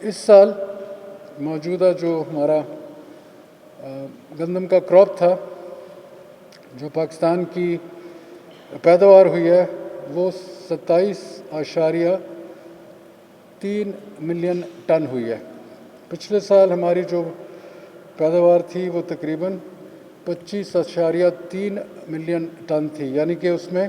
اس سال موجودہ جو ہمارا گندم کا کراپ تھا، جو پاکستان کی پیداوار ہوئی ہے، وہ 27.3 ملین ٹن ہوئی ہے۔ پچھلے سال ہماری جو پیداوار تھی وہ تقریباً 25.3 ملین ٹن تھی، یعنی کہ اس میں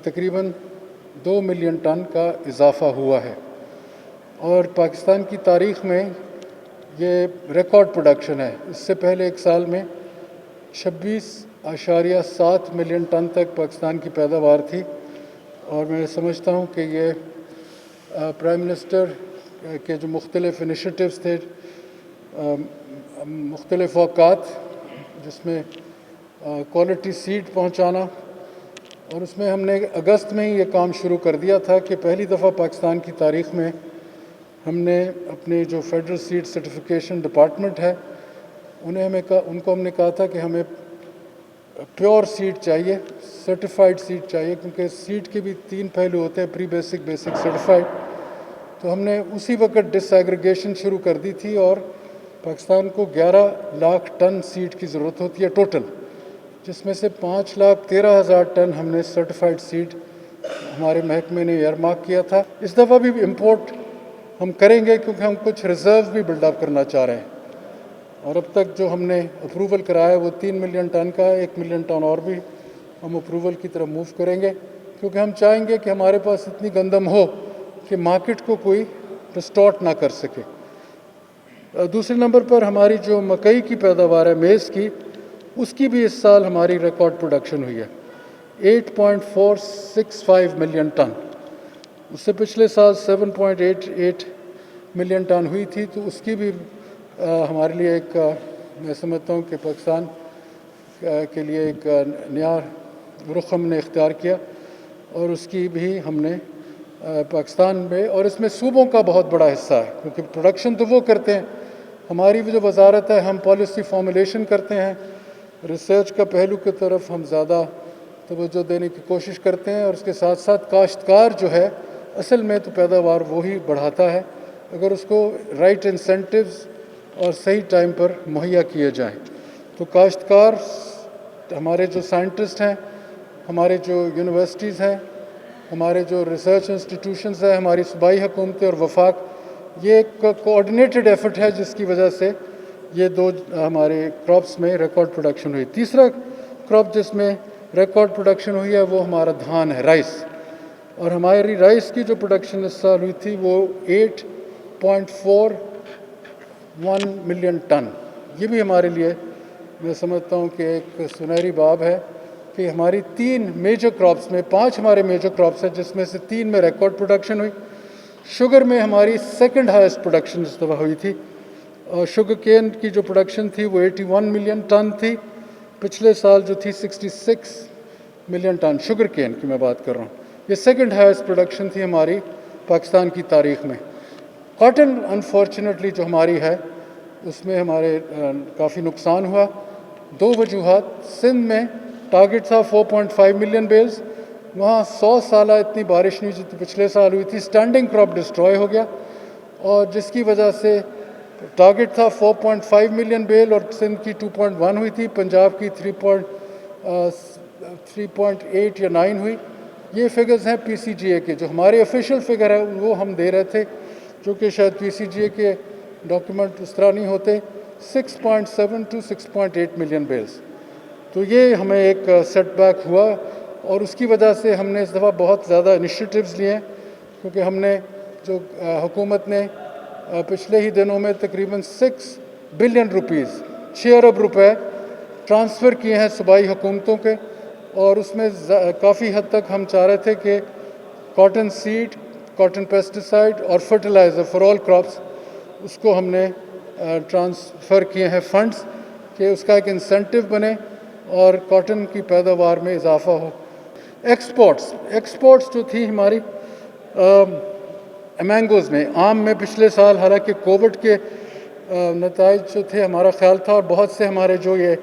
تقریباً 2 ملین ٹن کا اضافہ ہوا ہے، اور پاکستان کی تاریخ میں یہ ریکارڈ پروڈکشن ہے۔ اس سے پہلے ایک سال میں 26.7 ملین ٹن تک پاکستان کی پیداوار تھی، اور میں سمجھتا ہوں کہ یہ پرائم منسٹر کے جو مختلف انیشیٹوز تھے، مختلف اوقات، جس میں کوالٹی سیڈ پہنچانا، اور اس میں ہم نے اگست میں ہی یہ کام شروع کر دیا تھا کہ پہلی دفعہ پاکستان کی تاریخ میں ہم نے اپنے جو فیڈرل سیڈ سرٹیفکیشن ڈپارٹمنٹ ہے ان کو ہم نے کہا تھا کہ ہمیں پیور سیڈ چاہیے، سرٹیفائڈ سیڈ چاہیے، کیونکہ سیڈ کے بھی 3 پہلو ہوتے ہیں، پری بیسک، بیسک، سرٹیفائڈ۔ تو ہم نے اسی وقت ڈس ایگریگیشن شروع کر دی تھی، اور پاکستان کو 11 لاکھ ٹن سیڈ کی ضرورت ہوتی ہے ٹوٹل، جس میں سے 5,13,000 ٹن ہم نے سرٹیفائڈ سیڈ ہمارے محکمے نے ایئرمارک کیا تھا۔ اس دفعہ بھی امپورٹ ہم کریں گے، کیونکہ ہم کچھ ریزرو بھی بلڈ اپ کرنا چاہ رہے ہیں، اور اب تک جو ہم نے اپروول کرایا ہے وہ 3 ملین ٹن کا ہے۔ 1 ملین ٹن اور بھی ہم اپروول کی طرف موو کریں گے، کیونکہ ہم چاہیں گے کہ ہمارے پاس اتنی گندم ہو کہ مارکیٹ کو کوئی ڈسٹارٹ نہ کر سکے۔ دوسرے نمبر پر ہماری جو مکئی کی پیداوار ہے، میز کی، اس کی بھی اس سال ہماری ریکارڈ پروڈکشن ہوئی ہے، 8.465 ملین ٹن۔ اس سے پچھلے سال 7.88 ملین ٹن ہوئی تھی، تو اس کی بھی ہمارے لیے ایک، میں سمجھتا ہوں کہ پاکستان کے لیے ایک نیا رخ ہم نے اختیار کیا، اور اس کی بھی ہم نے پاکستان میں، اور اس میں صوبوں کا بہت بڑا حصہ ہے، کیونکہ پروڈکشن تو وہ کرتے ہیں، ہماری بھی جو وزارت ہے ہم پالیسی فارمولیشن کرتے ہیں، ریسرچ کا پہلو کی طرف ہم زیادہ توجہ دینے کی کوشش کرتے ہیں، اور اس کے ساتھ ساتھ کاشتکار جو ہے اصل میں تو پیداوار وہی بڑھاتا ہے اگر اس کو رائٹ انسینٹیوز اور صحیح ٹائم پر مہیا کیے جائیں۔ تو کاشتکار، ہمارے جو سائنٹسٹ ہیں، ہمارے جو یونیورسٹیز ہیں، ہمارے جو ریسرچ انسٹیٹیوشنز ہیں، ہماری صوبائی حکومتیں اور وفاق، یہ ایک کوآرڈینیٹڈ ایفرٹ ہے، جس کی وجہ سے یہ 2 ہمارے کراپس میں ریکارڈ پروڈکشن ہوئی۔ تیسرا کراپ جس میں ریکارڈ پروڈکشن ہوئی ہے وہ ہمارا دھان ہے، رائس، اور ہماری رائس کی جو پروڈکشن اس سال ہوئی تھی وہ 8.41 ملین ٹن۔ یہ بھی ہمارے لیے، میں سمجھتا ہوں کہ ایک سنہری باب ہے کہ ہماری 3 میجر کراپس میں، 5 ہمارے میجر کراپس ہیں، جس میں سے 3 میں ریکارڈ پروڈکشن ہوئی۔ شوگر میں ہماری سیکنڈ ہائیسٹ پروڈکشن اس دفعہ ہوئی تھی، اور شوگر کین کی جو پروڈکشن تھی وہ 81 ملین ٹن تھی، پچھلے سال جو تھی 66 ملین ٹن، شوگر کین کی میں بات کر رہا ہوں۔ یہ سیکنڈ ہائیسٹ پروڈکشن تھی ہماری پاکستان کی تاریخ میں۔ کاٹن انفارچونیٹلی جو ہماری ہے، اس میں ہمارے کافی نقصان ہوا، 2 وجوہات۔ سندھ میں ٹارگٹ تھا 4.5 ملین بیلز، وہاں 100 سالہ اتنی بارش نہیں جو پچھلے سال ہوئی تھی، اسٹینڈنگ کراپ ڈسٹروائے ہو گیا، اور جس کی وجہ سے ٹارگٹ تھا 4.5 ملین بیل، اور سندھ کی 2.1 ہوئی تھی، پنجاب کی 3.8 یا 9 ہوئی۔ یہ فگرز ہیں پی سی جی اے کے، جو ہمارے آفیشیل فگر ہے وہ ہم دے رہے تھے، جو کہ شاید پی سی جی اے کے ڈاکیومنٹ اس طرح نہیں ہوتے، 6.7 to 6.8 ملین بیلز۔ تو یہ ہمیں ایک سیٹ بیک ہوا، اور اس کی وجہ سے ہم نے اس دفعہ بہت زیادہ انیشیٹیوز لیے ہیں، کیونکہ ہم نے جو حکومت نے پچھلے ہی دنوں میں تقریباً 6 بلین روپیز، 6 ارب روپے ٹرانسفر کیے ہیں صوبائی حکومتوں کے، اور اس میں کافی حد تک ہم چاہ رہے تھے کہ کاٹن سیڈ، کاٹن پیسٹیسائڈ اور فرٹیلائزر فار آل کراپس، اس کو ہم نے ٹرانسفر کیے ہیں فنڈز، کہ اس کا ایک انسینٹیو بنے اور کاٹن کی پیداوار میں اضافہ ہو۔ ایکسپورٹس جو تھی ہماری مینگوز میں، آم میں، پچھلے سال حالانکہ کووڈ کے نتائج جو تھے، ہمارا خیال تھا، اور بہت سے ہمارے جو یہ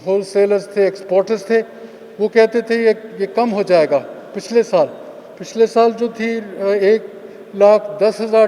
ہول سیلرز تھے، ایکسپورٹرز تھے، وہ کہتے تھے یہ کم ہو جائے گا۔ پچھلے سال جو تھی 1 1,10,000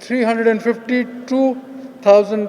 352,000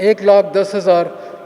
1,10,000